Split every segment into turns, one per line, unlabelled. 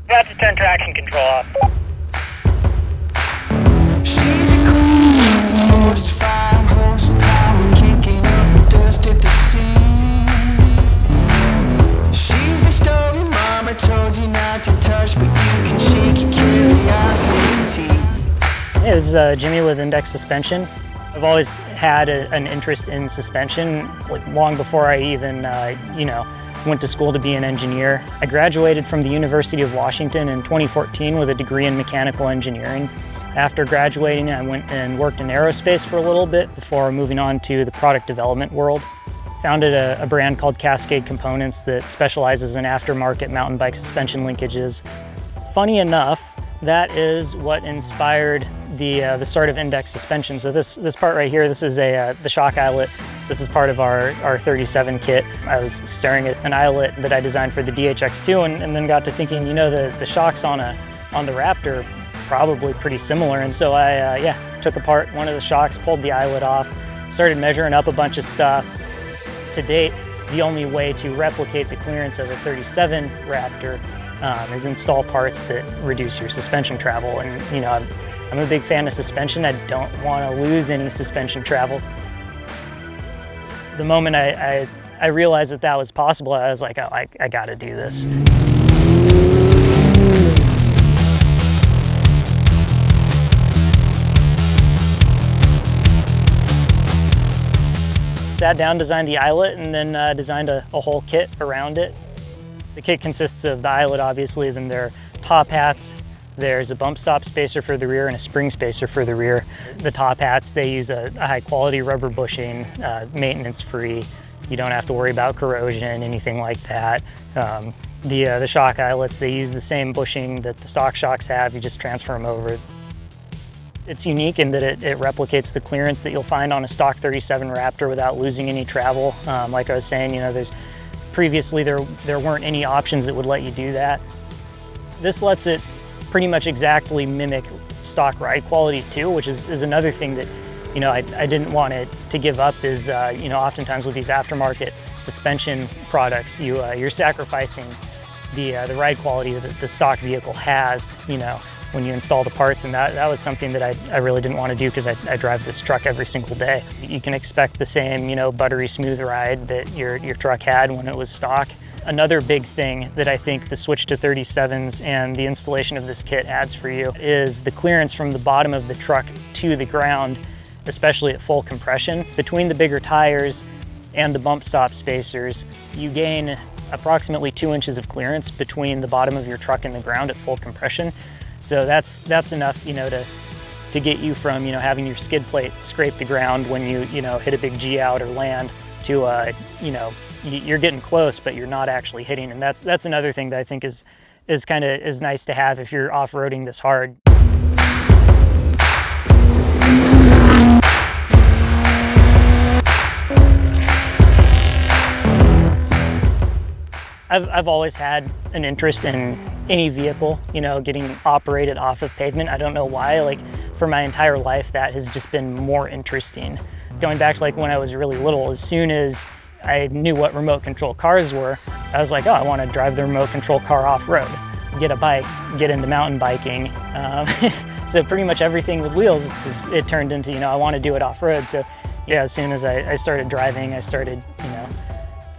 Got to turn traction control off.
She's a queen with a forced 5 horsepower, kicking up dust at the seams. She's a story mama told you not to touch, but you can shake your curiosity.
Hey, this is Jimmy with Index Suspension. I've always had an interest in suspension, like long before I even, went to school to be an engineer. I graduated from the University of Washington in 2014 with a degree in mechanical engineering. After graduating, I went and worked in aerospace for a little bit before moving on to the product development world. Founded a brand called Cascade Components that specializes in aftermarket mountain bike suspension linkages. Funny enough, that is what inspired the start of Index Suspension. So this part right here, this is the shock eyelet. This is part of our 37 kit. I was staring at an eyelet that I designed for the DHX2 and then got to thinking, the shocks on the Raptor probably pretty similar. And so I took apart one of the shocks, pulled the eyelet off, started measuring up a bunch of stuff. To date, the only way to replicate the clearance of a 37 Raptor is install parts that reduce your suspension travel. And I'm a big fan of suspension. I don't want to lose any suspension travel. The moment I realized that was possible, I was like, oh, I gotta do this. Sat down, designed the eyelet, and then designed a whole kit around it. The kit consists of the eyelet, obviously, then there are top hats, there's a bump stop spacer for the rear and a spring spacer for the rear. The top hats, they use a high quality rubber bushing, maintenance free. You don't have to worry about corrosion, anything like that. The shock eyelets, they use the same bushing that the stock shocks have, you just transfer them over. It's unique in that it replicates the clearance that you'll find on a stock 37 Raptor without losing any travel. Like I was saying, previously there weren't any options that would let you do that. This lets it pretty much exactly mimic stock ride quality too, which is another thing that I didn't want it to give up is oftentimes with these aftermarket suspension products, you're sacrificing the ride quality that the stock vehicle has, when you install the parts, and that was something that I really didn't want to do because I drive this truck every single day. You can expect the same, buttery smooth ride that your truck had when it was stock. Another big thing that I think the switch to 37s and the installation of this kit adds for you is the clearance from the bottom of the truck to the ground, especially at full compression. Between the bigger tires and the bump stop spacers, you gain approximately 2 inches of clearance between the bottom of your truck and the ground at full compression. So that's enough, to get you from, having your skid plate scrape the ground when you, hit a big G out or land to, you're getting close, but you're not actually hitting. And that's another thing that I think is nice to have if you're off-roading this hard. I've always had an interest in any vehicle, getting operated off of pavement. I don't know why, for my entire life, that has just been more interesting. Going back to when I was really little, as soon as I knew what remote control cars were, I was like, oh, I want to drive the remote control car off-road, get a bike, get into mountain biking. So pretty much everything with wheels, it turned into, I want to do it off-road. So yeah, as soon as I started driving, I started,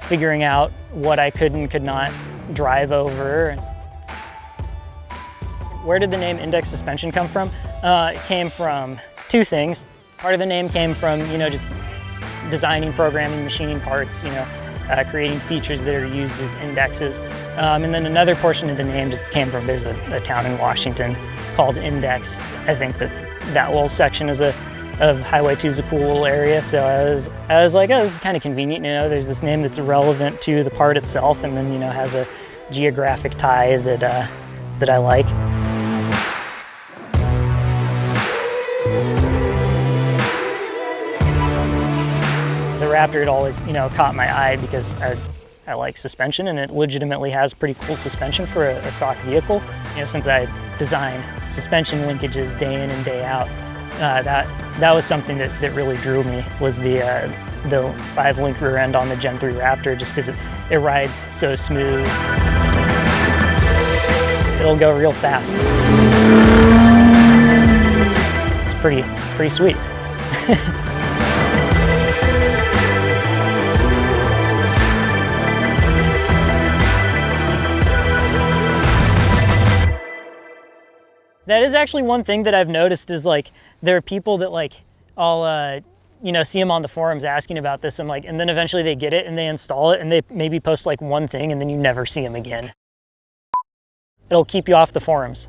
figuring out what I could and could not drive over. Where did the name Index Suspension come from? It came from two things. Part of the name came from, just designing, programming, machining parts, creating features that are used as indexes. And then another portion of the name just came from, there's a town in Washington called Index. I think that little section of Highway 2 is a cool little area, so I was like, oh, this is kind of convenient, there's this name that's relevant to the part itself and then, has a geographic tie that I like. The Raptor had always, caught my eye because I like suspension, and it legitimately has pretty cool suspension for a stock vehicle. Since I design suspension linkages day in and day out, that was something that really drew me, was the 5-link rear end on the Gen 3 Raptor, just because it rides so smooth. it'll go real fast. It's pretty sweet. That is actually one thing that I've noticed is like, there are people that like, I'll, you know, see them on the forums asking about this and like, and then eventually they get it and they install it and they maybe post like one thing and then you never see them again. It'll keep you off the forums.